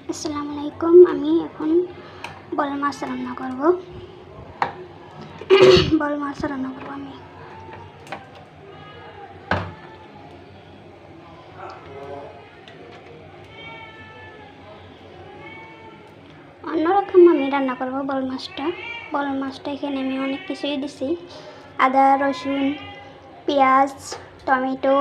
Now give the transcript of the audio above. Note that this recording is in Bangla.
আসসালামু আলাইকুম। আমি এখন বল মাছ রান্না করব। আমি অন্যরকম রান্না করব বল মাছটা এখানে আমি অনেক কিছুই দিছি, আদা, রসুন, পেঁয়াজ, টমেটো,